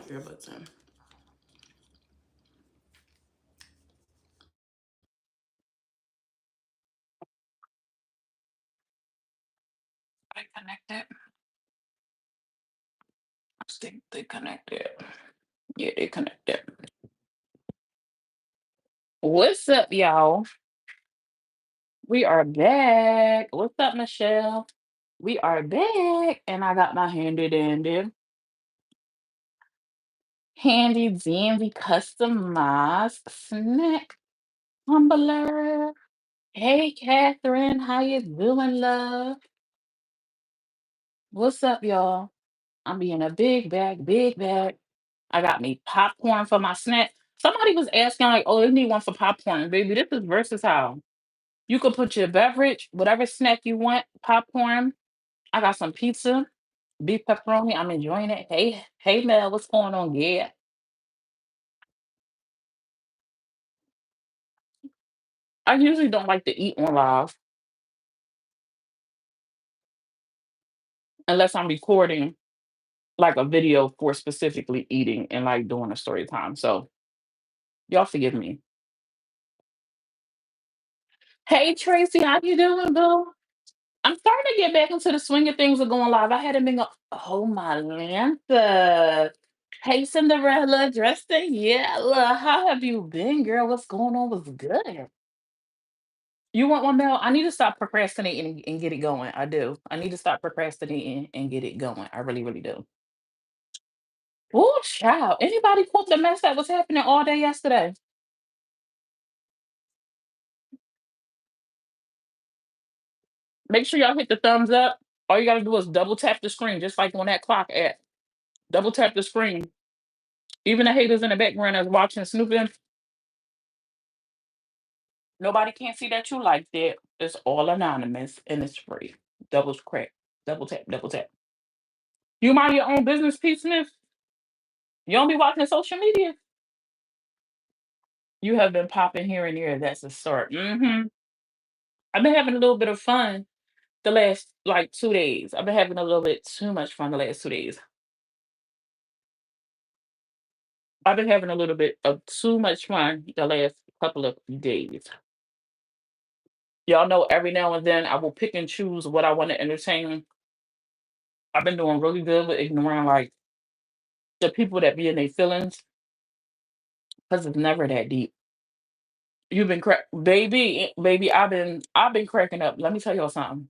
earbuds in. Are they connected? I think they connected. Yeah, they connected. What's up, y'all? We are back. What's up, Michelle? We are back, and I got my handy dandy customized snack tumbler. Hey, Catherine, how you doing, love? What's up, y'all? I'm being a big bag, big bag. I got me popcorn for my snack. Somebody was asking, like, oh, they need one for popcorn. Baby, this is versatile. You could put your beverage, whatever snack you want, popcorn. I got some pizza, beef pepperoni. I'm enjoying it. Hey, Mel, what's going on? Yeah. I usually don't like to eat on live unless I'm recording like a video for specifically eating and like doing a story time. So y'all forgive me. Hey Tracy, how you doing, boo? I'm starting to get back into the swing of things of going live. I hadn't been oh my Lanta. Hey Cinderella, dressed in yellow. How have you been, girl? What's going on? What's good? You want one, Mel? I need to stop procrastinating and get it going. I do. I need to stop procrastinating and get it going. I really, really do. Oh, child. Anybody quote the mess that was happening all day yesterday? Make sure y'all hit the thumbs up. All you gotta do is double tap the screen, just like on that clock at. Double tap the screen. Even the haters in the background that's watching snooping, nobody can see that you liked it. It's all anonymous and it's free. Double crack. Double tap, double tap. You mind your own business, Pete Smith? You don't be watching social media? You have been popping here and there. That's a start. I've been having a little bit of fun the last like 2 days. I've been having a little bit too much fun the last 2 days. I've been having a little bit of too much fun the last couple of days. Y'all know every now and then I will pick and choose what I want to entertain. I've been doing really good with ignoring like the people that be in their feelings because it's never that deep. You've been baby. I've been cracking up. Let me tell y'all something.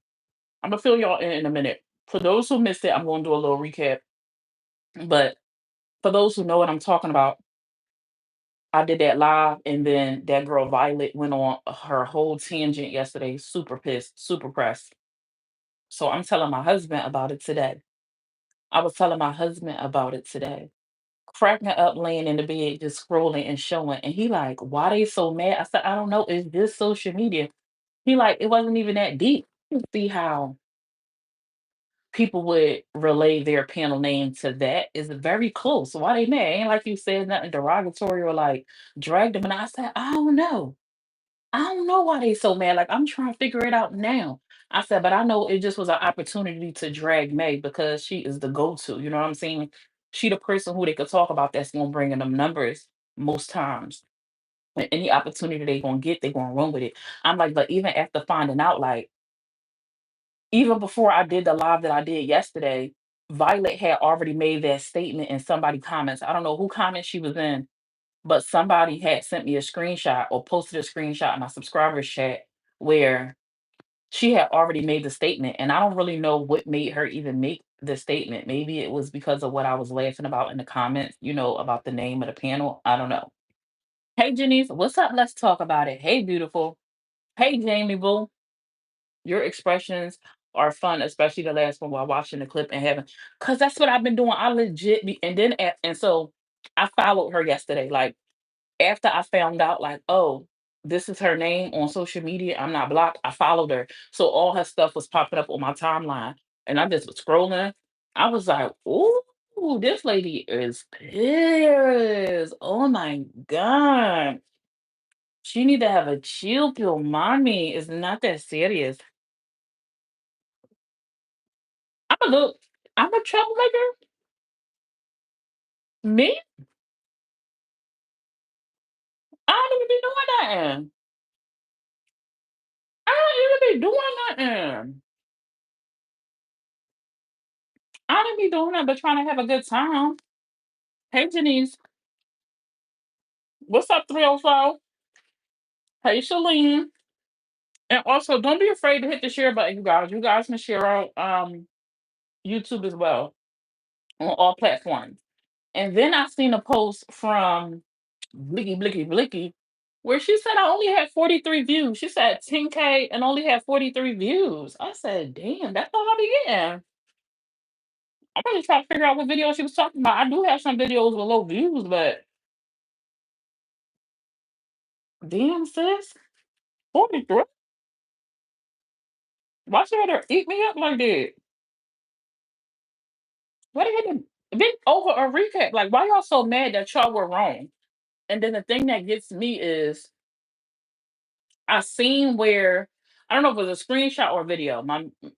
I'm gonna fill y'all in a minute. For those who missed it, I'm gonna do a little recap. But for those who know what I'm talking about, I did that live, and then that girl Violet went on her whole tangent yesterday. Super pissed, super pressed. So I'm telling my husband about it today. I was telling my husband about it today. Cracking up, laying in the bed, just scrolling and showing. And he like, why they so mad? I said, I don't know. It's just social media. He like, it wasn't even that deep. You see how people would relay their panel name to that is very close. Why they mad? Ain't like you said nothing derogatory or like dragged them. And I said, I don't know. I don't know why they so mad. Like I'm trying to figure it out now. I said, but I know it just was an opportunity to drag May because she is the go-to. You know what I'm saying? She the person who they could talk about that's gonna bring in them numbers most times. And any opportunity they gonna get, they gonna run with it. I'm like, but even after finding out, like even before I did the live that I did yesterday, Violet had already made that statement in somebody comments. I don't know who comment she was in, but somebody had sent me a screenshot or posted a screenshot in my subscribers chat where she had already made the statement. And I don't really know what made her even make the statement. Maybe it was because of what I was laughing about in the comments, about the name of the panel. I don't know. Hey, Janice, what's up? Let's talk about it. Hey, beautiful. Hey, Jamie Boo. Your expressions are fun, especially the last one while watching the clip and having, because that's what I've been doing. I legit be, and then, and so I followed her yesterday. Like, after I found out, like, oh, this is her name on social media, I'm not blocked. I followed her. So all her stuff was popping up on my timeline. And I just was scrolling. I was like, ooh, this lady is pissed. Oh my God. She need to have a chill pill, mommy. It's not that serious. I'm a little, I'm a troublemaker. Me? I don't even be doing nothing. I don't even be doing nothing. I don't be doing nothing but trying to have a good time. Hey, Janice. What's up, 304? Hey, Shalene. And also, don't be afraid to hit the share button, you guys. You guys can share out YouTube as well on all platforms. And then I seen a post from Blicky Blicky Blicky where she said I only had 43 views. She said 10K and only had 43 views. I said, damn, that's all I be getting. I'm really trying to figure out what video she was talking about. I do have some videos with low views, but damn, sis, 43. Why she had her eat me up like that? Why they had to been over a recap? Like, why y'all so mad that y'all were wrong? And then the thing that gets me is I seen where I don't know if it was a screenshot or video.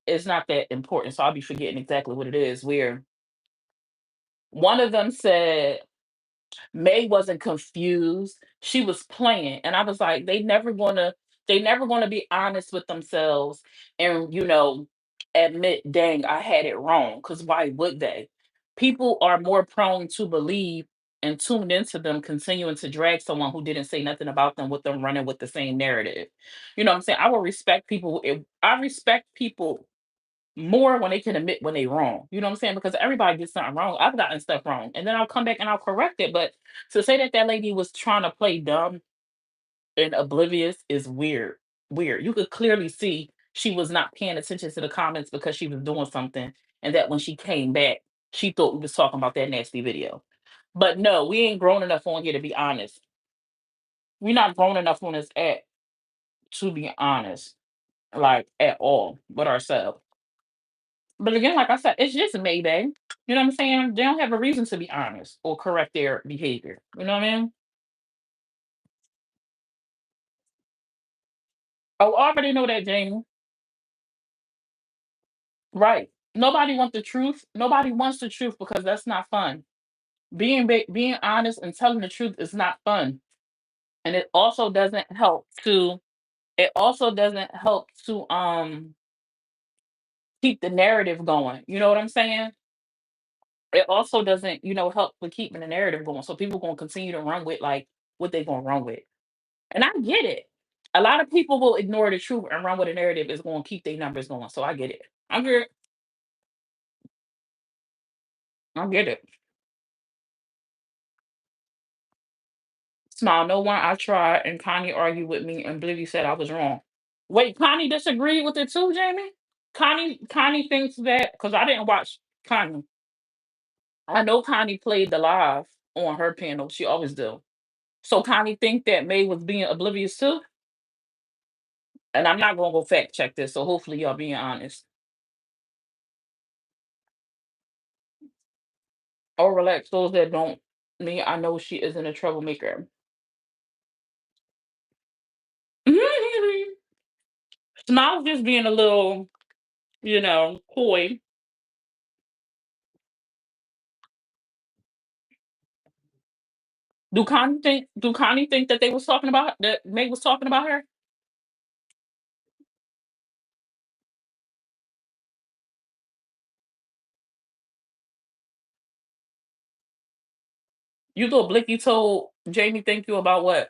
It's not that important, so I'll be forgetting exactly what it is. Where one of them said May wasn't confused. She was playing. And I was like, they never gonna be honest with themselves and admit, dang, I had it wrong. Cause why would they? People are more prone to believe and tune into them continuing to drag someone who didn't say nothing about them with them running with the same narrative. You know what I'm saying? I will respect people if I respect people more when they can admit when they wrong. You know what I'm saying? Because everybody gets something wrong. I've gotten stuff wrong, and then I'll come back and I'll correct it. But to say that that lady was trying to play dumb and oblivious is weird. Weird. You could clearly see she was not paying attention to the comments because she was doing something, and that when she came back, she thought we was talking about that nasty video. But no, we ain't grown enough on here to be honest. We're not grown enough on this app to be honest, like at all with ourselves. But again, like I said, it's just Mayday. You know what I'm saying? They don't have a reason to be honest or correct their behavior. You know what I mean? Oh, I already know that, Jamie. Right. Nobody wants the truth. Nobody wants the truth because that's not fun. Being honest and telling the truth is not fun. And it also doesn't help to keep the narrative going. You know what I'm saying? It also doesn't, help with keeping the narrative going. So people gonna continue to run with like what they gonna run with. And I get it. A lot of people will ignore the truth and run with a narrative is going to keep their numbers going. So I get it. I get it. I get it. Smile. No one I tried and Connie argued with me and Blivy said I was wrong. Wait, Connie disagreed with it too, Jamie? Connie thinks that because I didn't watch Connie. I know Connie played the live on her panel. She always do. So Connie think that May was being oblivious too. And I'm not gonna go fact check this. So hopefully y'all being honest. Or relax. Those that don't me, I know she isn't a troublemaker. Smile's just being a little, coy. Do Connie think that they was talking about that Meg was talking about her? You thought Blicky told Jamie thank you about what?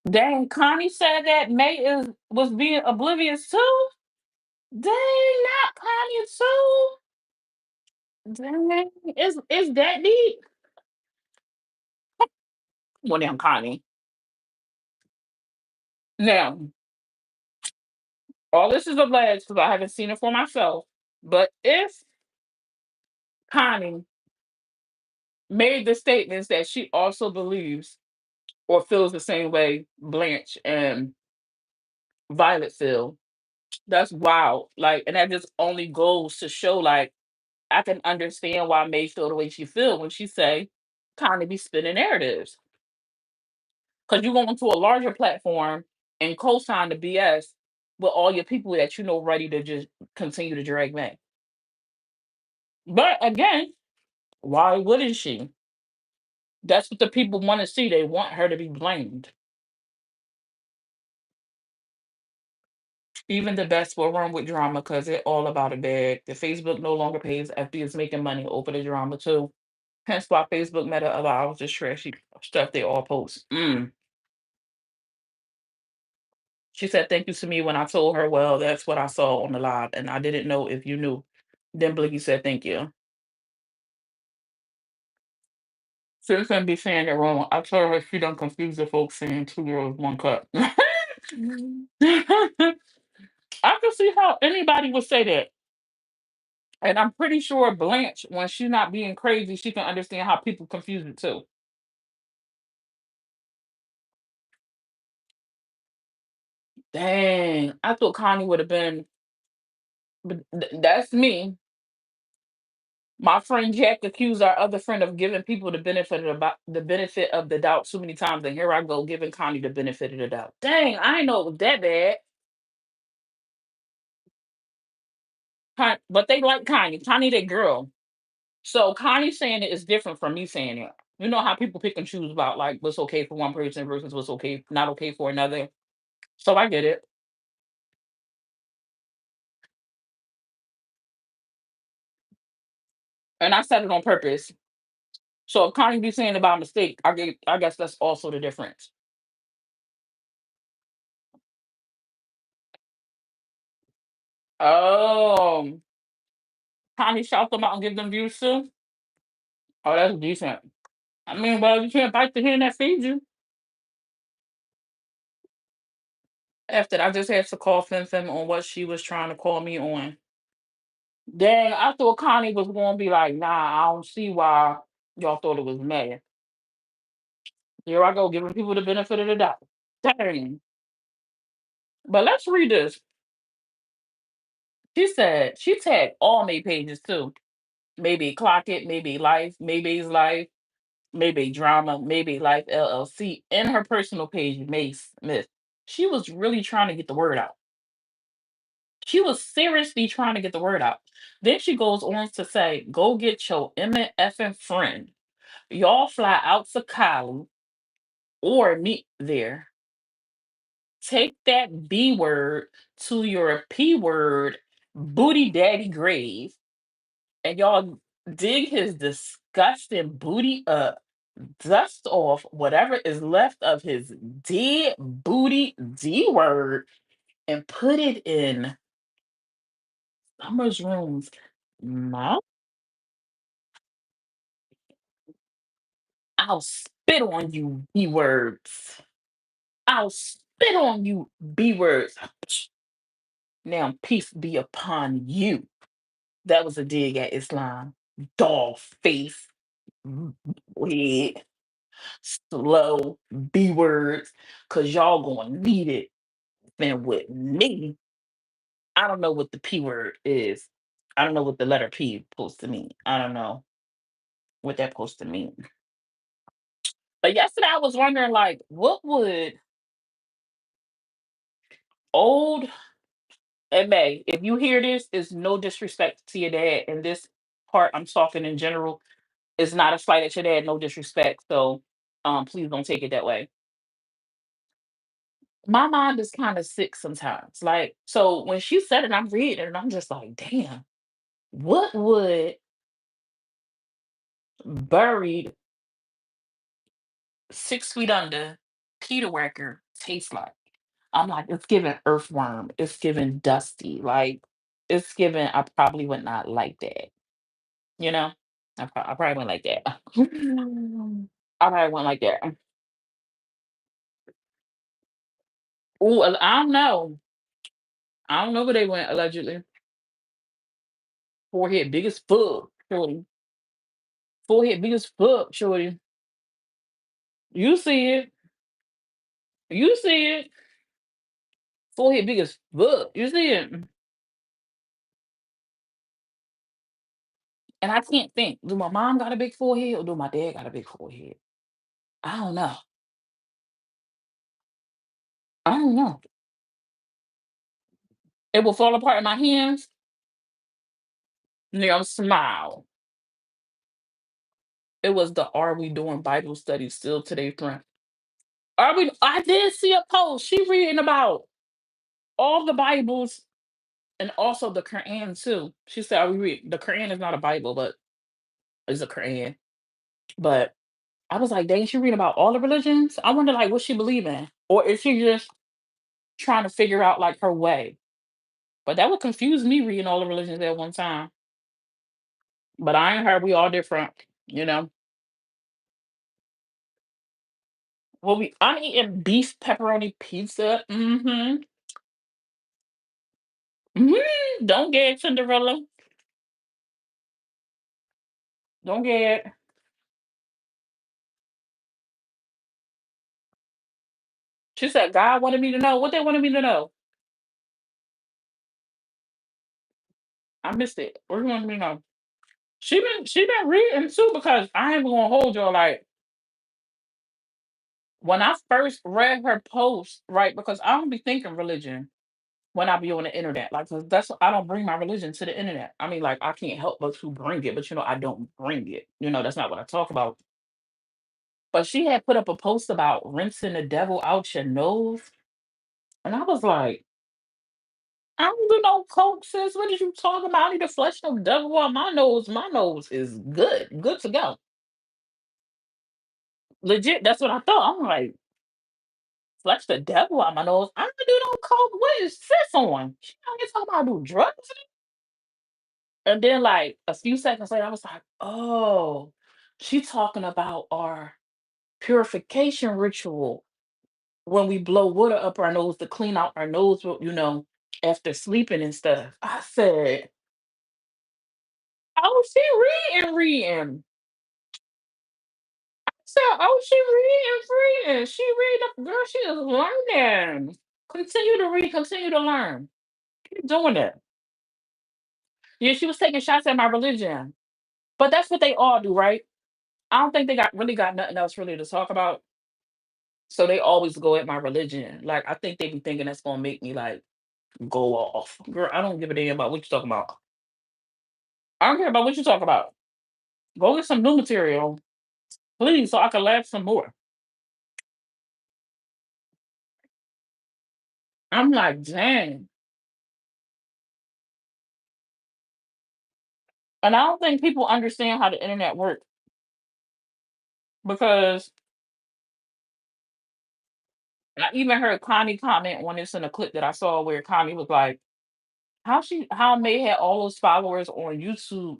Dang, Connie said that May was being oblivious too? Dang, not Connie too. Dang, is that deep? Come on down, Connie. Now, all this is alleged because I haven't seen it for myself. But if Connie made the statements that she also believes or feels the same way Blanche and Violet feel. That's wild. Like, and that just only goes to show, like, I can understand why May feel the way she feel when she say, "Kind of be spinning narratives," because you go into a larger platform and co-sign the BS. with all your people that you know ready to just continue to drag back. But again, why wouldn't she? That's what the people want to see. They want her to be blamed. Even the best will run with drama because it's all about a bag. The Facebook no longer pays after it's making money over the drama too. Hence why Facebook Meta allows this trashy stuff they all post. She said thank you to me when I told her, well, that's what I saw on the live, and I didn't know if you knew. Then Blicky said thank you. Since I be saying it wrong, I told her she done confused the folks saying two girls, one cup. I can see how anybody would say that. And I'm pretty sure Blanche, when she's not being crazy, she can understand how people confuse it too. Dang, I thought Connie would have been, but that's me. My friend Jack accused our other friend of giving people the benefit of the doubt too many times, and here I go giving Connie the benefit of the doubt. Dang, I didn't know it was that bad. But they like Connie. Connie, that girl. So Connie saying it is different from me saying it. You know how people pick and choose about like what's okay for one person versus what's okay not okay for another. So I get it, and I said it on purpose. So if Connie be saying about mistake, I guess that's also the difference. Oh, Connie shout them out and give them views too. Oh, that's decent. I mean, well, you can't bite the hand that feeds you. After that, I just had to call Fem Fem on what she was trying to call me on. Dang, I thought Connie was gonna be like, nah, I don't see why y'all thought it was mad. Here I go, giving people the benefit of the doubt. Dang. But let's read this. She said she tagged all May pages too. Maybe Clock It, maybe Life, maybe's Life, maybe Drama, maybe Life LLC, in her personal page, May Smith. She was really trying to get the word out. She was seriously trying to get the word out. Then she goes on to say, go get your MFing friend. Y'all fly out to Cali or meet there. Take that B word to your P word booty daddy grave, and y'all dig his disgusting booty up, dust off whatever is left of his dead booty D word, and put it in Summer's room's mouth. I'll spit on you, B words. I'll spit on you, B words. Now peace be upon you. That was a dig at Islam. Dog face, weird, slow B words, cause y'all gonna need it. And with me, I don't know what the P word is. I don't know what the letter P supposed to mean. I don't know what that supposed to mean. But yesterday I was wondering, like, what would old and May, if you hear this, is no disrespect to your dad. And this part I'm talking in general is not a slight at your dad, no disrespect. So please don't take it that way. My mind is kind of sick sometimes. Like, so when she said it, I'm reading it and I'm just like, damn, what would buried 6 feet under Peter Wecker taste like? I'm like, it's giving earthworm, it's giving dusty, like it's giving I probably would not like that. You know? I probably went like that. I probably went like that. Ooh, I don't know. I don't know where they went allegedly. Forehead big as fuck, shorty. Forehead big as fuck, shorty. You see it. You see it. Forehead big as fuck. You see it. And I can't think. Do my mom got a big forehead or do my dad got a big forehead? I don't know. I don't know. It will fall apart in my hands. Smile. It was the "Are we doing Bible study still today" friend. Are we? I did see a post. She reading about all the Bibles and also the Quran too. She said, "Are we read the Quran is not a Bible, but it's a Quran." But I was like, "Dang, she reading about all the religions." I wonder, like, what she believe in, or is she just trying to figure out like her way? But that would confuse me reading all the religions at one time. But I ain't heard we all different, you know. Well, I'm eating beef pepperoni pizza. Mm-hmm. Don't get it, Cinderella. Don't get it. She said God wanted me to know. What they wanted me to know? I missed it. What do you want me to know? She been reading too because I ain't gonna hold y'all like when I first read her post, right? Because I don't be thinking religion when I be on the internet. Like 'cause that's I don't bring my religion to the internet. I mean, like I can't help but to bring it, but I don't bring it. That's not what I talk about. But she had put up a post about rinsing the devil out your nose. And I was like, I don't do no coke, sis. What did you talking about? I need to flush the devil out my nose. My nose is good. Good to go. Legit, that's what I thought. I'm like, flush the devil out my nose. I don't do no coke. What is sis on? She out here talking about do drugs. And then like a few seconds later, I was like, oh, she talking about our purification ritual when we blow water up our nose to clean out our nose, after sleeping and stuff. I said, oh, she reading. I said, oh, she reading. She reading. Girl, she is learning. Continue to read, continue to learn. Keep doing it. Yeah, she was taking shots at my religion. But that's what they all do, right? I don't think they got nothing else really to talk about. So they always go at my religion. Like I think they be thinking that's gonna make me like go off. Girl, I don't give a damn about what you talking about. I don't care about what you talk about. Go get some new material, please, so I can laugh some more. I'm like, dang. And I don't think people understand how the internet works because I even heard Connie comment on this in a clip that I saw where Connie was like, how May had all those followers on YouTube,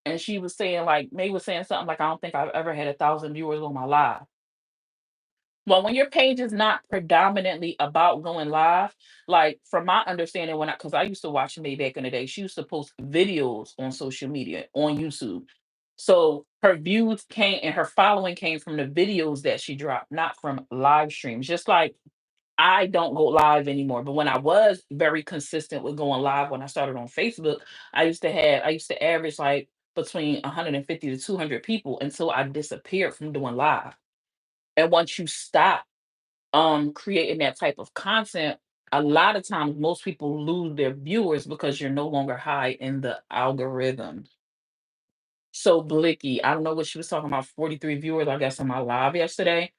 and she was saying like May was saying something like, I don't think I've ever had 1,000 viewers on my live. Well, when your page is not predominantly about going live, like from my understanding, because I used to watch May back in the day, she used to post videos on social media on YouTube. So her views came and her following came from the videos that she dropped, not from live streams. Just like I don't go live anymore. But when I was very consistent with going live when I started on Facebook, I used to average like between 150 to 200 people until I disappeared from doing live. And once you stop creating that type of content, a lot of times most people lose their viewers because you're no longer high in the algorithm. So Blicky, I don't know what she was talking about, 43 viewers, I guess, on my live yesterday.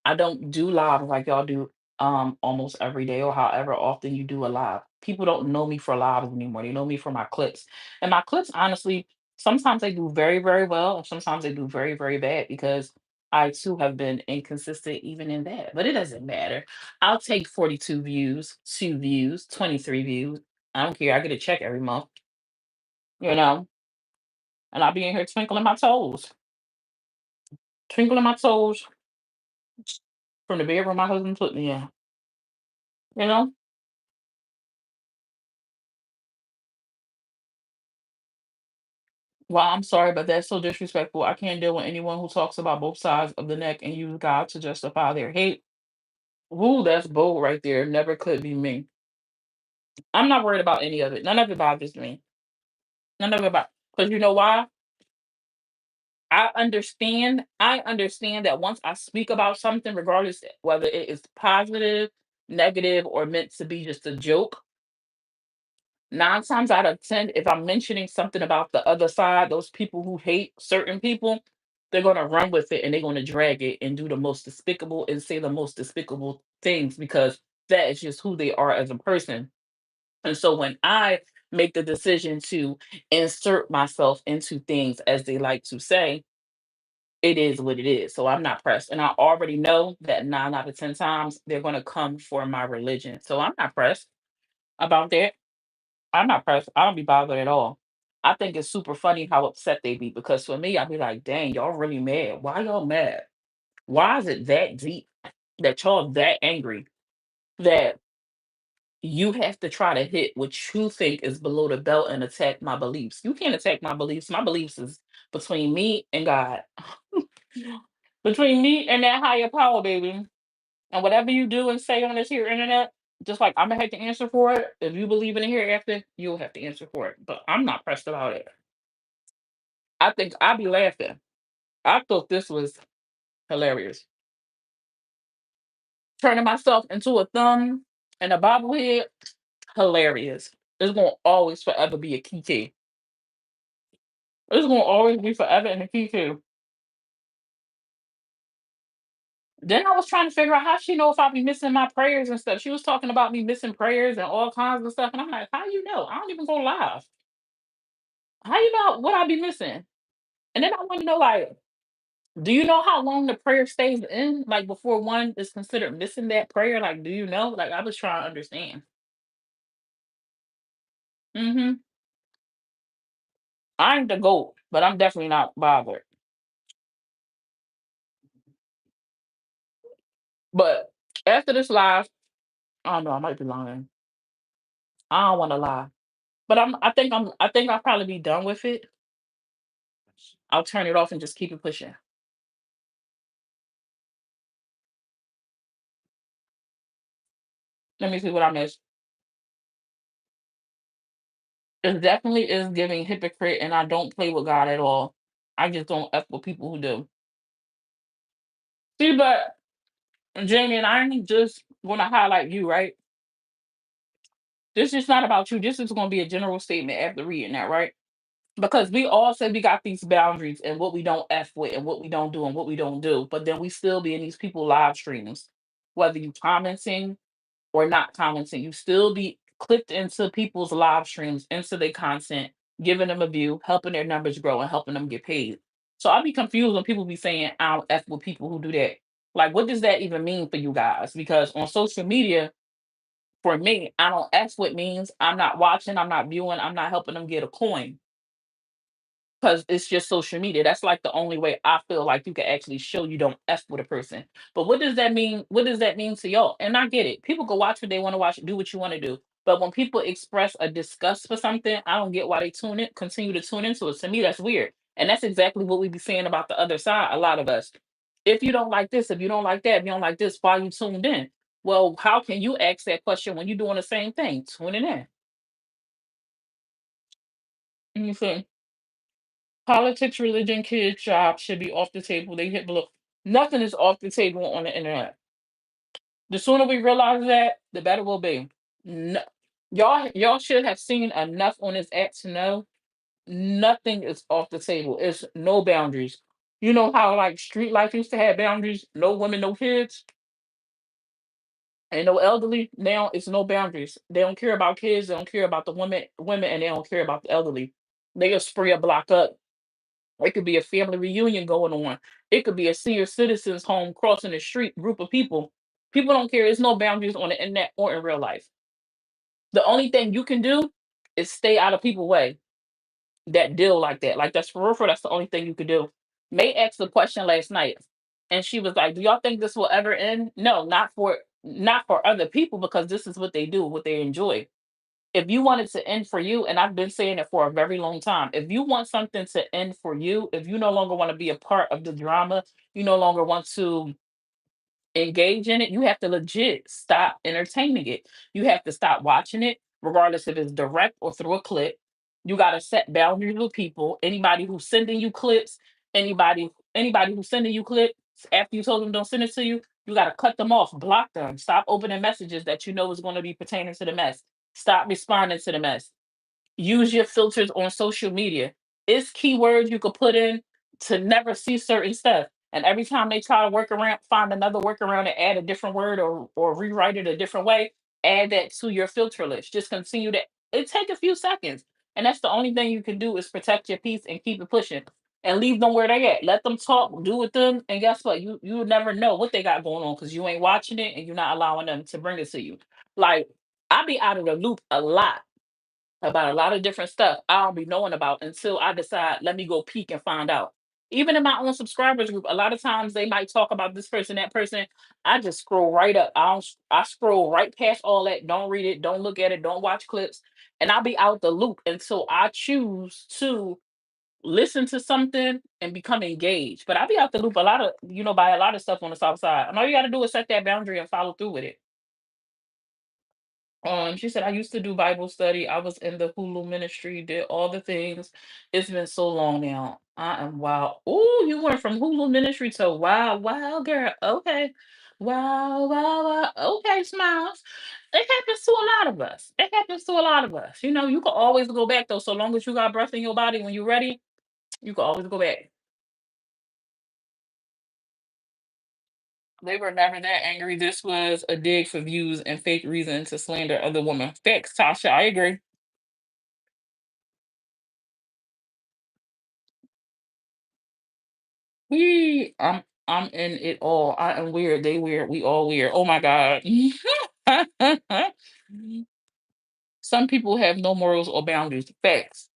I don't do live like y'all do almost every day or however often you do a live. People don't know me for lives anymore. They know me for my clips. And my clips, honestly, sometimes they do very, very well, and sometimes they do very, very bad because I too have been inconsistent even in that. But it doesn't matter. I'll take 42 views, 2 views, 23 views. I don't care. I get a check every month, you know, and I'll be in here twinkling my toes. Twinkling my toes from the bedroom my husband put me in. You know? Well, I'm sorry, but that's so disrespectful. I can't deal with anyone who talks about both sides of the neck and use God to justify their hate. Ooh, that's bold right there. Never could be me. I'm not worried about any of it. None of it bothers me. None of it about because you know why? I understand that once I speak about something, regardless whether it is positive, negative, or meant to be just a joke, Nine times out of 10, if I'm mentioning something about the other side, those people who hate certain people, they're going to run with it and they're going to drag it and do the most despicable and say the most despicable things because that is just who they are as a person. And so when I make the decision to insert myself into things, as they like to say, it is what it is. So I'm not pressed. And I already know that 9 out of 10 times they're going to come for my religion. So I'm not pressed about that. I'm not pressed. I don't be bothered at all. I think it's super funny how upset they be because for me, I'd be like, dang, y'all really mad. Why y'all mad? Why is it that deep that y'all that angry that you have to try to hit what you think is below the belt and attack my beliefs? You can't attack my beliefs. My beliefs is between me and God. Between me and that higher power, baby. And whatever you do and say on this here internet, just like I'm gonna have to answer for it. If you believe in it hereafter, you'll have to answer for it. But I'm not pressed about it. I think I'd be laughing. I thought this was hilarious. Turning myself into a thumb and a bobblehead, hilarious. It's gonna always forever be a key. It's gonna always be forever in a key. Then I was trying to figure out how she know if I be missing my prayers and stuff. She was talking about me missing prayers and all kinds of stuff. And I'm like, how you know? I don't even go live. How you know what I be missing? And then I want to know, like, do you know how long the prayer stays in? Like before one is considered missing that prayer? Like, do you know? Like, I was trying to understand. Hmm. I ain't the goat, but I'm definitely not bothered. But after this live, I don't know. I might be lying. I don't want to lie, but I think I'll probably be done with it. I'll turn it off and just keep it pushing. Let me see what I missed. It definitely is giving hypocrite, and I don't play with God at all. I just don't f with people who do. See, but Jamie, and I ain't just want to highlight you, right? This is not about you. This is going to be a general statement after reading that, right? Because we all say we got these boundaries and what we don't f with and what we don't do and what we don't do, but then we still be in these people live streams, whether you commenting or not commenting, you still be clicked into people's live streams, into their content, giving them a view, helping their numbers grow, and helping them get paid. So I'll be confused when people be saying I don't f with people who do that. Like, what does that even mean for you guys? Because on social media, for me, I don't f what means I'm not watching, I'm not viewing, I'm not helping them get a coin because it's just social media. That's like the only way I feel like you can actually show you don't f with a person. But what does that mean? What does that mean to y'all? And I get it. People go watch what they want to watch, do what you want to do. But when people express a disgust for something, I don't get why they continue to tune into it. To me, that's weird. And that's exactly what we be saying about the other side. A lot of us. If you don't like this, if you don't like that, if you don't like this, why you tuned in? Well, how can you ask that question when you're doing the same thing? Tuning in. Let me see. Politics, religion, kids, jobs should be off the table. They hit below. Nothing is off the table on the internet. The sooner we realize that, the better we'll be. No, y'all should have seen enough on this app to know nothing is off the table. It's no boundaries. You know how like street life used to have boundaries, no women, no kids, and no elderly. Now it's no boundaries. They don't care about kids. They don't care about the women, and they don't care about the elderly. They just spray a block up. It could be a family reunion going on. It could be a senior citizens home crossing the street, group of people. People don't care. There's no boundaries on the internet or in real life. The only thing you can do is stay out of people's way that deal like that. Like that's for real, for real, that's the only thing you could do. May asked the question last night, and she was like, "Do y'all think this will ever end?" No, not for other people because this is what they do, what they enjoy. If you want it to end for you, and I've been saying it for a very long time, if you want something to end for you, if you no longer want to be a part of the drama, you no longer want to engage in it, you have to legit stop entertaining it. You have to stop watching it, regardless if it's direct or through a clip. You got to set boundaries with people. Anybody who's sending you clips, anybody who's sending you clips after you told them don't send it to you, you got to cut them off, block them, stop opening messages that you know is going to be pertaining to the mess. Stop responding to the mess. use your filters on social media. It's keywords you could put in to never see certain stuff. And every time they try to work around, find another workaround and add a different word or rewrite it a different way, add that to your filter list. Just continue to it take a few seconds. And that's the only thing you can do is protect your peace and keep it pushing. And leave them where they at. Let them talk, do with them, and guess what? You will never know what they got going on because you ain't watching it and you're not allowing them to bring it to you. Like I be out of the loop a lot about a lot of different stuff I don't be knowing about until I decide, let me go peek and find out. Even in my own subscribers group, a lot of times they might talk about this person, that person. I just scroll right up. I scroll right past all that. Don't read it, don't look at it, don't watch clips. And I'll be out the loop until I choose to listen to something and become engaged. But I'll be out the loop a lot of, by a lot of stuff on the south side. And all you gotta do is set that boundary and follow through with it. She said, I used to do Bible study. I was in the Hulu ministry, did all the things. It's been so long now. I am wow. Oh, you went from Hulu ministry to wow, wow, girl. Okay. Wow, wow, wow. Okay, smiles. It happens to a lot of us. It happens to a lot of us. You can always go back though. So long as you got breath in your body when you're ready, you can always go back. They were never that angry. This was a dig for views and fake reason to slander other women. Thanks, Tasha. I agree. I'm in it all. I am weird. They weird. We all weird. Oh my god. Some people have no morals or boundaries. Facts.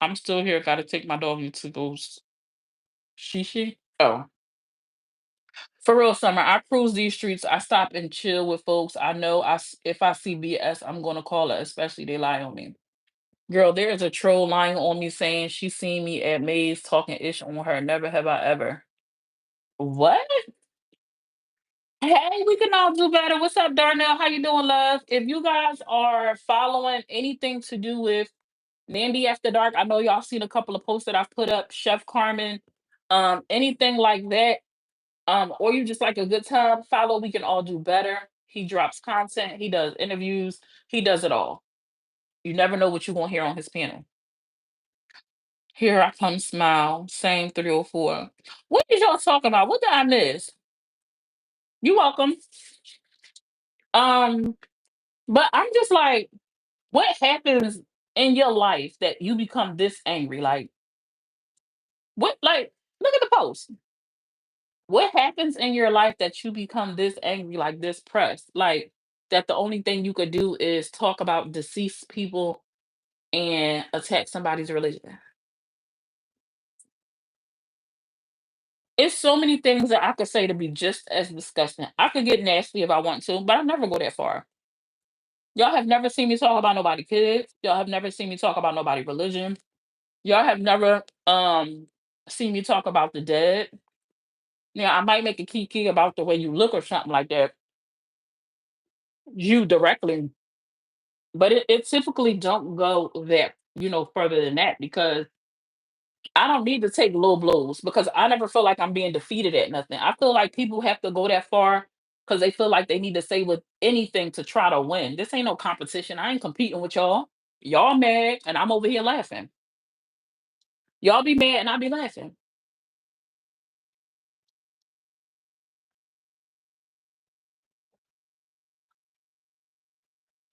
I'm still here. Got to take my doggy to go. Shishi. Oh, for real, summer. I cruise these streets. I stop and chill with folks. I know. If I see BS, I'm gonna call it. Especially they lie on me. Girl, there is a troll lying on me saying she seen me at Maze talking ish on her. Never have I ever. What? Hey, we can all do better. What's up, Darnell? How you doing, love? If you guys are following anything to do with Nandy After Dark, I know y'all seen a couple of posts that I've put up, Chef Carmen, anything like that, or you just like a good time, follow We Can All Do Better. He drops content, he does interviews, he does it all. You never know what you're gonna hear on his panel. Here I come, smile, same 304. What did y'all talk about? What did I miss? You welcome. Um, but I'm just like, what happens in your life that you become this angry? Like, what, like, look at the post. What happens in your life that you become this angry, like this pressed? Like, that the only thing you could do is talk about deceased people and attack somebody's religion. It's so many things that I could say to be just as disgusting. I could get nasty if I want to, but I never go that far. Y'all have never seen me talk about nobody kids. Y'all have never seen me talk about nobody religion. Y'all have never seen me talk about the dead. Yeah, I might make a kiki about the way you look or something like that, you directly, but it typically don't go that further than that because I don't need to take low blows because I never feel like I'm being defeated at nothing. I feel like people have to go that far because they feel like they need to say with anything to try to win. This ain't no competition. I ain't competing with y'all. Y'all mad and I'm over here laughing. Y'all be mad and I be laughing.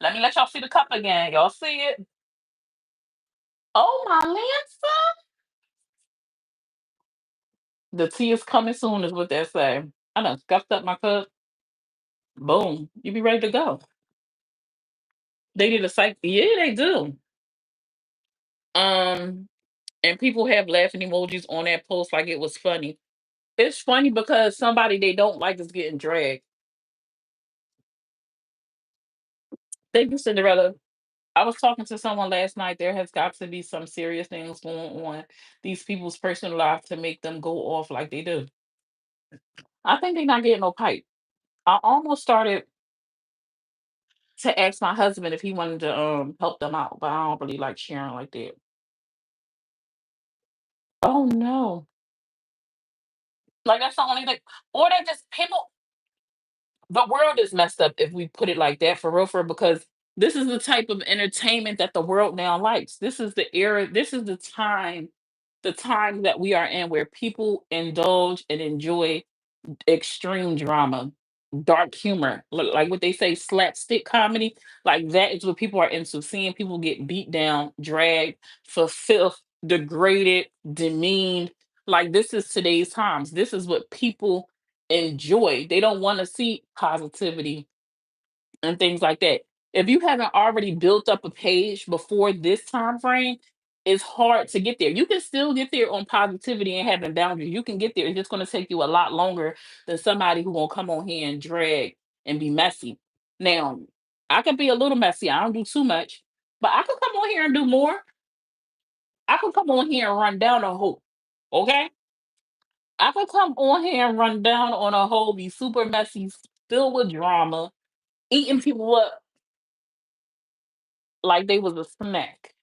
Let me let y'all see the cup again. Y'all see it? Oh my Lancer. The tea is coming soon, is what they say. I done scuffed up my cup. Boom. You be ready to go. They did a psych. Yeah, they do. Um, and people have laughing emojis on that post like it was funny. It's funny because somebody they don't like is getting dragged. Thank you, Cinderella. I was talking to someone last night. There has got to be some serious things going on these people's personal life to make them go off like they do. I think they're not getting no pipe. I almost started to ask my husband if he wanted to help them out, but I don't really like sharing like that. Oh no. Like that's the only thing. Or they just people the world is messed up if we put it like that for real because This is the type of entertainment that the world now likes. This is the era, this is the time that we are in where people indulge and enjoy extreme drama, dark humor, like what they say, slapstick comedy. Like that is what people are into. Seeing people get beat down, dragged, for filth, degraded, demeaned. Like this is today's times. This is what people enjoy. They don't want to see positivity and things like that. If you haven't already built up a page before this time frame, it's hard to get there. You can still get there on positivity and having boundaries. You can get there. It's just going to take you a lot longer than somebody who won't come on here and drag and be messy. Now, I can be a little messy. I don't do too much, but I can come on here and do more. I can come on here and run down a hoop. Okay? I can come on here and run down on a hoe, be super messy, filled with drama, eating people up like they was a snack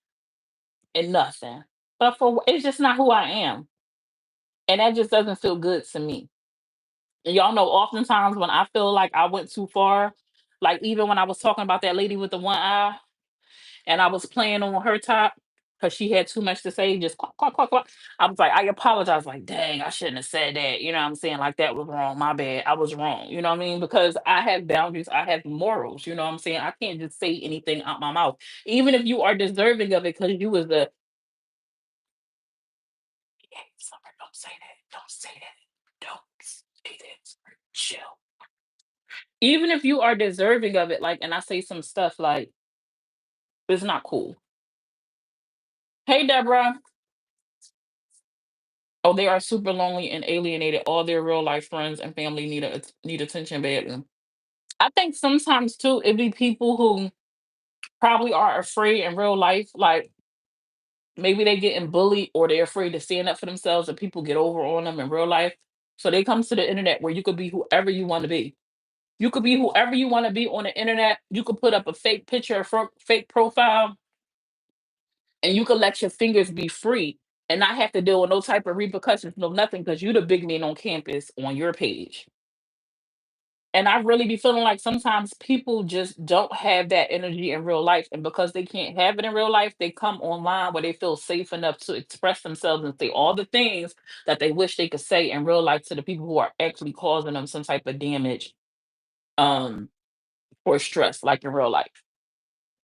and nothing. But for it's just not who I am. And that just doesn't feel good to me. And y'all know oftentimes when I feel like I went too far, like even when I was talking about that lady with the one eye and I was playing on her top because she had too much to say, just quack, quack, quack, quack. I was like, I apologize. Like, dang, I shouldn't have said that. You know what I'm saying? Like, that was wrong. My bad. I was wrong. You know what I mean? Because I have boundaries. I have morals. You know what I'm saying? I can't just say anything out my mouth. Even if you are deserving of it because you was the hey, Summer, don't say that. Don't say that. Don't say that. Chill. Even if you are deserving of it, like, and I say some stuff like, it's not cool. Hey, Deborah. Oh, they are super lonely and alienated. All their real life friends and family need attention badly. I think sometimes too, it be people who probably are afraid in real life, like maybe they getting bullied or they're afraid to stand up for themselves and people get over on them in real life. So they come to the internet where you could be whoever you want to be. You could be whoever you want to be on the internet. You could put up a fake picture, a fake profile, and you could let your fingers be free and not have to deal with no type of repercussions, no nothing, because you the big man on campus on your page. And I really be feeling like sometimes people just don't have that energy in real life. And because they can't have it in real life, they come online where they feel safe enough to express themselves and say all the things that they wish they could say in real life to the people who are actually causing them some type of damage, um, or stress, like in real life.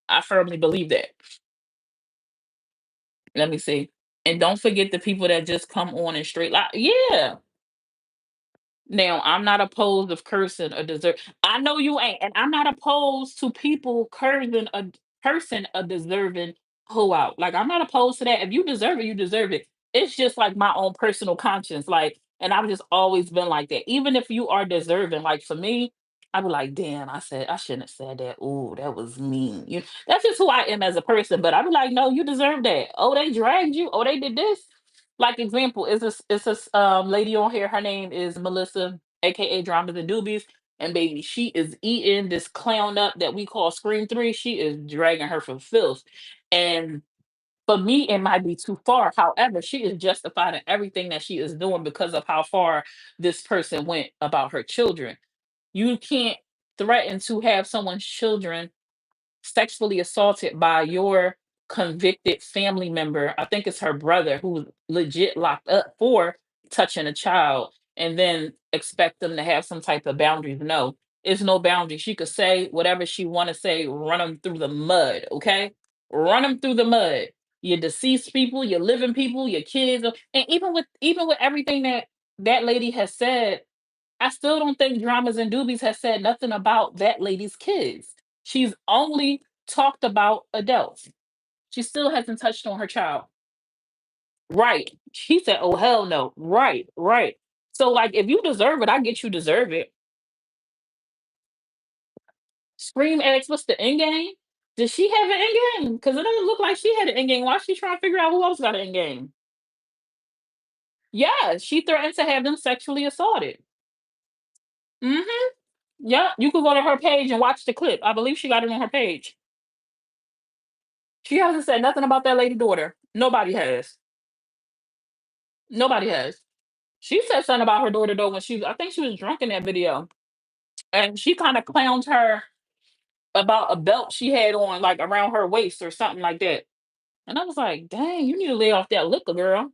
I firmly believe that. Let me see. And don't forget the people that just come on and straight like, yeah. Now, I'm not opposed of cursing or desert. I know you ain't, and I'm not opposed to people cursing a deserving hoe out. Like I'm not opposed to that. If you deserve it, you deserve it. It's just like my own personal conscience. Like, and I've just always been like that. Even if you are deserving, like for me, I'd be like, damn, I shouldn't have said that. Ooh, that was mean. That's just who I am as a person. But I'd be like, no, you deserve that. Oh, they dragged you. Oh, they did this. Like example, is this lady on here? Her name is Melissa, aka Dramas and Doobies, and baby, she is eating this clown up that we call Scream 3. She is dragging her for filth, and for me, it might be too far. However, she is justified in everything that she is doing because of how far this person went about her children. You can't threaten to have someone's children sexually assaulted by your convicted family member. I think it's her brother who's legit locked up for touching a child and then expect them to have some type of boundaries. No, it's no boundaries. She could say whatever she want to say, run them through the mud, okay? Run them through the mud. Your deceased people, your living people, your kids, and even with everything that that lady has said, I still don't think Dramas and Doobies has said nothing about that lady's kids. She's only talked about adults. She still hasn't touched on her child. Right. She said, oh, hell no. Right, right. So, like, if you deserve it, I get you deserve it. Scream X, what's the end game? Does she have an end game? Because it doesn't look like she had an end game. Why is she trying to figure out who else got an end game? Yeah, she threatened to have them sexually assaulted. Mm-hmm. Yeah, you could go to her page and watch the clip. I believe she got it on her page. She hasn't said nothing about that lady daughter. Nobody has. Nobody has. She said something about her daughter though when I think she was drunk in that video. And she kind of clowned her. about a belt she had on, like, around her waist or something like that. And I was like, "Dang, you need to lay off that liquor, girl."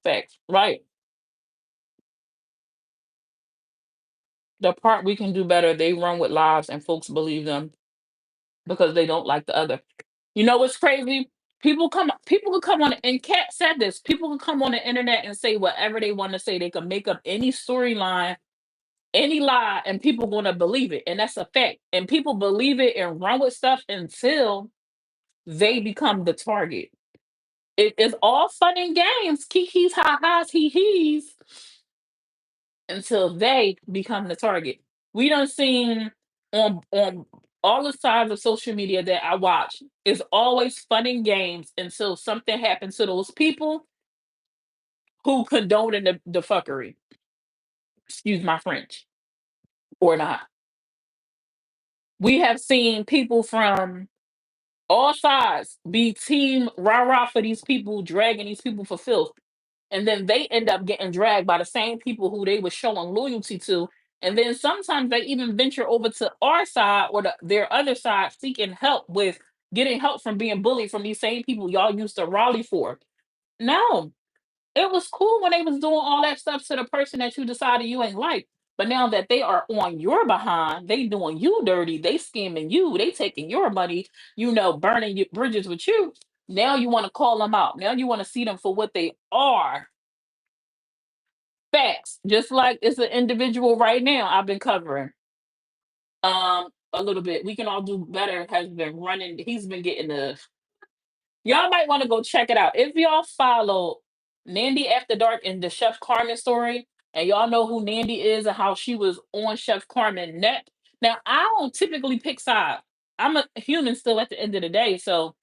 Facts, right. The part we can do better, they run with lies and folks believe them because they don't like the other. You know what's crazy? People can come on, and Kat said this, people can come on the internet and say whatever they want to say. They can make up any storyline, any lie, and people gonna believe it. And that's a fact. And people believe it and run with stuff until they become the target. It is all fun and games, kikis, ha ha's, he he's, until they become the target. We don't seen on all the sides of social media that I watch, is always fun and games until something happens to those people who condone the fuckery. Excuse my French, or not. We have seen people from all sides be team rah rah for these people, dragging these people for filth. And then they end up getting dragged by the same people who they were showing loyalty to. And then sometimes they even venture over to our side or their other side, seeking help with getting help from being bullied from these same people y'all used to rally for. No, it was cool when they was doing all that stuff to the person that you decided you ain't like. But now that they are on your behind, they doing you dirty, they scamming you, they taking your money, burning your bridges with you. Now you want to call them out. Now you want to see them for what they are. Facts. Just like it's an individual right now I've been covering. A little bit. We can all do better has been running. He's been getting the y'all might want to go check it out. If y'all follow Nandy After Dark and the Chef Carmen story, and y'all know who Nandy is and how she was on Chef Carmen neck. Now I don't typically pick sides. I'm a human still at the end of the day, so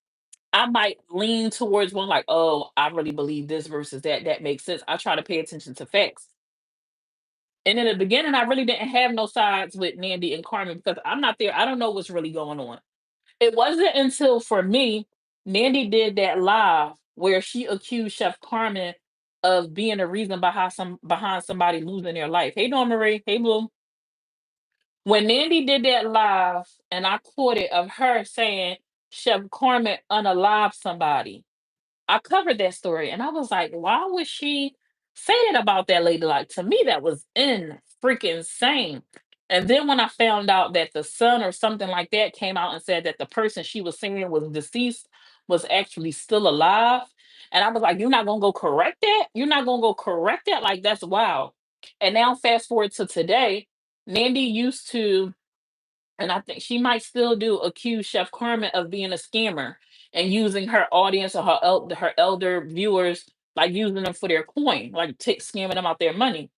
I might lean towards one like, oh, I really believe this versus that. That makes sense. I try to pay attention to facts. And in the beginning, I really didn't have no sides with Nandy and Carmen because I'm not there. I don't know what's really going on. It wasn't until for me, Nandy did that live where she accused Chef Carmen of being a reason behind somebody losing their life. Hey, Dawn Marie. Hey, Blue. When Nandy did that live, and I caught it of her saying Chef Carmen unalived somebody. I covered that story and I was like, why would she say that about that lady? Like, to me, that was in freaking insane. And then when I found out that the son or something like that came out and said that the person she was saying was deceased was actually still alive. And I was like, you're not gonna go correct that? You're not gonna go correct that? Like, that's wild. And now fast forward to today, Nandy used to, and I think she might still do, accuse Chef Carmen of being a scammer and using her audience or her elder viewers, like using them for their coin, like scamming them out their money.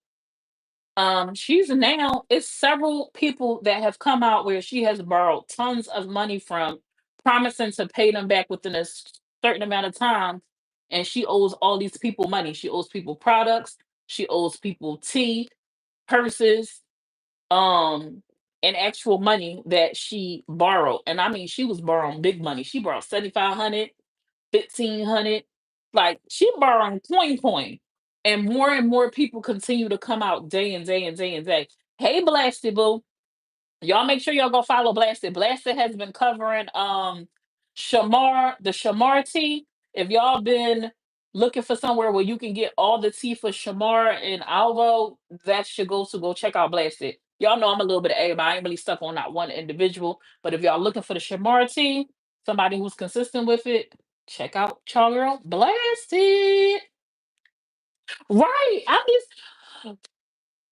She's now, it's several people that have come out where she has borrowed tons of money from, promising to pay them back within a certain amount of time. And she owes all these people money. She owes people products. She owes people tea, purses, um and actual money that she borrowed. And I mean, she was borrowing big money. She borrowed 7,500, 1,500. Like, she borrowing coin. And more people continue to come out day and day and day and day. Hey, Blasted Boo. Y'all make sure y'all go follow Blasted. Blasted has been covering the Shamar tea. If y'all been looking for somewhere where you can get all the tea for Shamar and Alvo, that's your go check out Blasted. Y'all know I'm a little bit of everybody. I ain't really stuck on not one individual. But if y'all looking for the Shamar tea, somebody who's consistent with it, check out Charlie Girl Blasted. Right.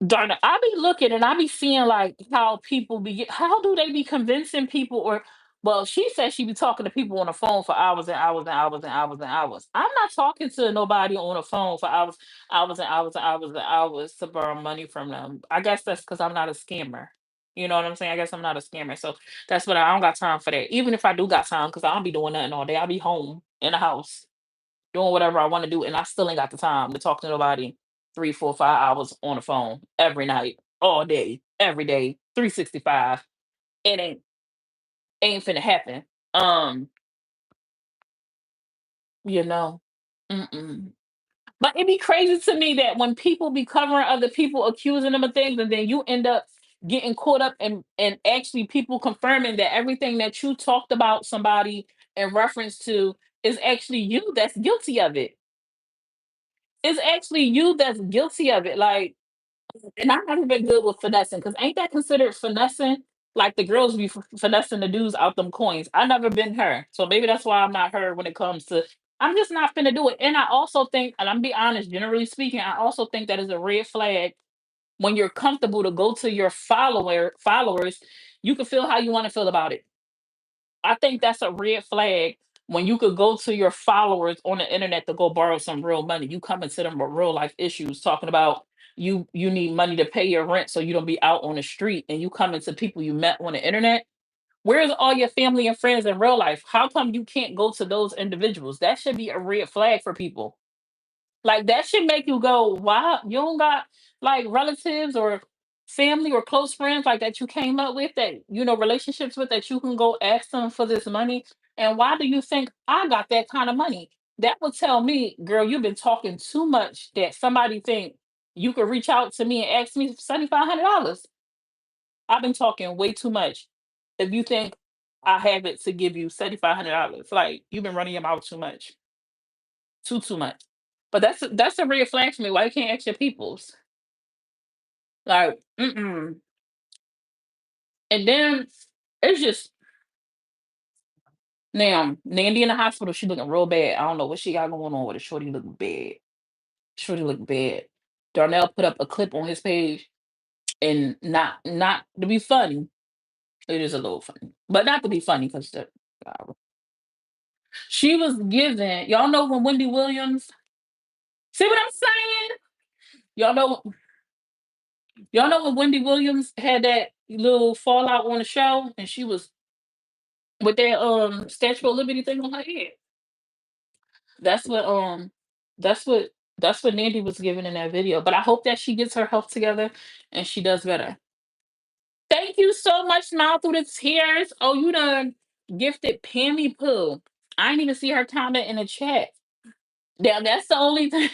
Darn it, I be looking and I be seeing like how people how do they be convincing people, or well, she said she be talking to people on the phone for hours and hours and hours and hours and hours. I'm not talking to nobody on the phone for hours and hours and hours and hours to borrow money from them. I guess that's because I'm not a scammer. You know what I'm saying? I guess I'm not a scammer. So that's what I don't got time for that. Even if I do got time, because I don't be doing nothing all day. I'll be home in the house doing whatever I want to do, and I still ain't got the time to talk to nobody 3, 4, 5 hours on the phone every night, all day, every day, 365. It ain't finna happen. Um, you know, mm-mm. But it'd be crazy to me that when people be covering other people, accusing them of things, and then you end up getting caught up and actually people confirming that everything that you talked about somebody in reference to is actually you that's guilty of it. It's actually you that's guilty of it. Like, and I've never been good with finessing because ain't that considered finessing? Like the girls be finessing the dudes out them coins. I never been her, so maybe that's why I'm not her when it comes to. I'm just not finna do it. And I also think, and I'm be honest, generally speaking, I also think that is a red flag when you're comfortable to go to your followers. You can feel how you want to feel about it. I think that's a red flag when you could go to your followers on the internet to go borrow some real money. You coming to them with real life issues, talking about you need money to pay your rent so you don't be out on the street, and you coming to people you met on the internet. Where's all your family and friends in real life? How come you can't go to those individuals? That should be a red flag for people. Like that should make you go, wow, you don't got like relatives or family or close friends like that you came up with that relationships with that you can go ask them for this money. And why do you think I got that kind of money? That would tell me, girl, you've been talking too much that somebody think you could reach out to me and ask me for $7,500. I've been talking way too much. If you think I have it to give you $7,500, like you've been running your mouth too much, too much. But that's a red flag for me. Why you can't ask your peoples? Like, mm-mm. And then it's just now Nandy in the hospital. She looking real bad. I don't know what she got going on with her. Shorty looking bad. Shorty look bad. Darnell put up a clip on his page, and not to be funny. It is a little funny, but not to be funny because she was given. Y'all know when Wendy Williams. See what I'm saying? Y'all know. Y'all know when Wendy Williams had that little fallout on the show, and she was with that Statue of Liberty thing on her head. That's what that's what that's what Nandy was giving in that video. But I hope that she gets her health together and she does better. Thank you so much, Smile Through the Tears. Oh, you done gifted Pammy Poo. I didn't even see her comment in the chat. Now that's the only thing.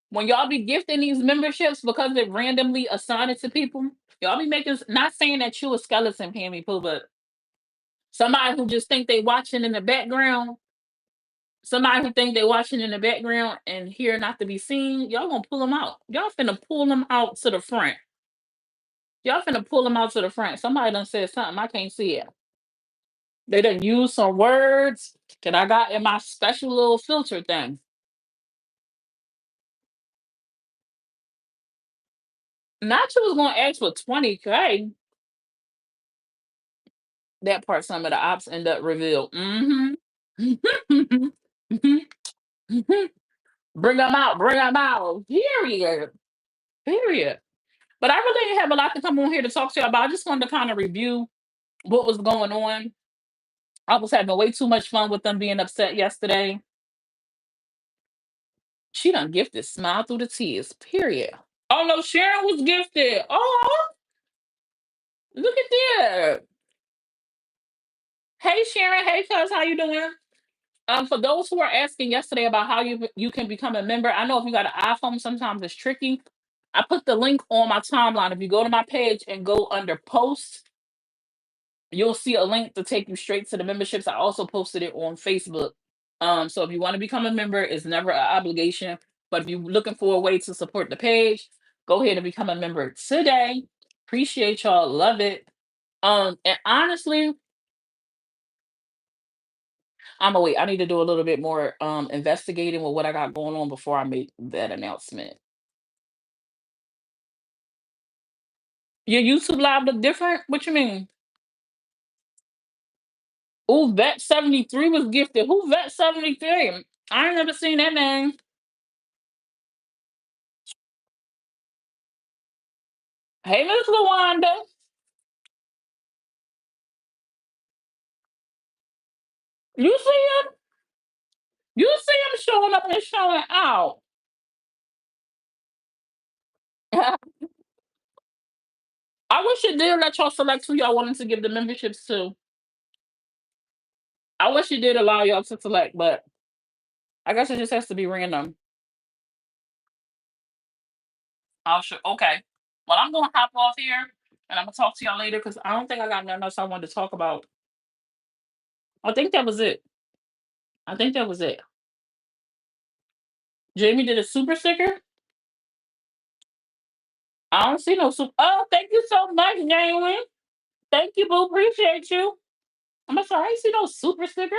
When y'all be gifting these memberships because they randomly assign it to people, y'all be making not saying that you a skeleton, Pammy Poo, but somebody who just think they watching in the background, somebody who think they watching in the background and here not to be seen, y'all gonna pull them out. Y'all finna pull them out to the front. Y'all finna pull them out to the front. Somebody done said something. I can't see it. They done used some words that I got in my special little filter thing. Not you was gonna ask for 20K. That part some of the ops end up revealed. Mm-hmm. Bring them out, bring them out. Period. Period. But I really didn't have a lot to come on here to talk to you about. I just wanted to kind of review what was going on. I was having way too much fun with them being upset yesterday. She done gifted Smile Through the Tears. Period. Oh no, Sharon was gifted. Oh, look at that. Hey Sharon, hey cuz, how you doing? For those who are asking yesterday about how you can become a member, I know if you got an iPhone, sometimes it's tricky. I put the link on my timeline. If you go to my page and go under posts, you'll see a link to take you straight to the memberships. I also posted it on Facebook. So if you want to become a member, it's never an obligation. But if you're looking for a way to support the page, go ahead and become a member today. Appreciate y'all. Love it. And honestly, I'm gonna wait. I need to do a little bit more investigating with what I got going on before I make that announcement. Your YouTube live look different? What you mean? Oh, Vet 73 was gifted. Who Vet 73? I ain't never seen that name. Hey, Miss Lawanda. You see him? You see him showing up and showing out. I wish it did let y'all select who y'all wanted to give the memberships to. I wish it did allow y'all to select, but I guess it just has to be random. I'll show. Okay. Well, I'm gonna hop off here, and I'm gonna talk to y'all later because I don't think I got nothing else I wanted to talk about. I think that was it. I think that was it. Jamie did a super sticker. I don't see no super. Oh, thank you so much, Jamie. Thank you, boo. Appreciate you. I'm sorry, I ain't see no super sticker.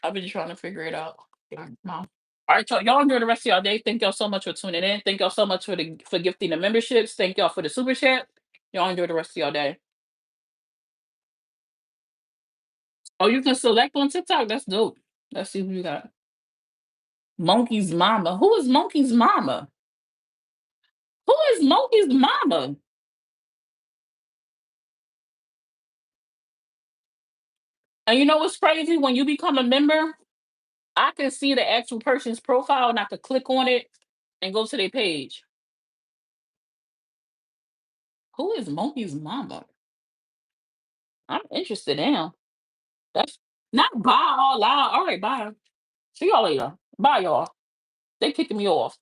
I've been trying to figure it out. Yeah, Mom. All right, y'all enjoy the rest of y'all day. Thank y'all so much for tuning in. Thank y'all so much for gifting the memberships. Thank y'all for the super chat. Y'all enjoy the rest of y'all day. Oh, you can select on TikTok. That's dope. Let's see who you got. Monkey's mama. Who is Monkey's mama? Who is Monkey's mama? And you know what's crazy? When you become a member, I can see the actual person's profile and I could click on it and go to their page. Who is Monkey's mama? I'm interested now. That's not bye all loud. All right, bye. See y'all later. Bye, y'all. They kicking me off.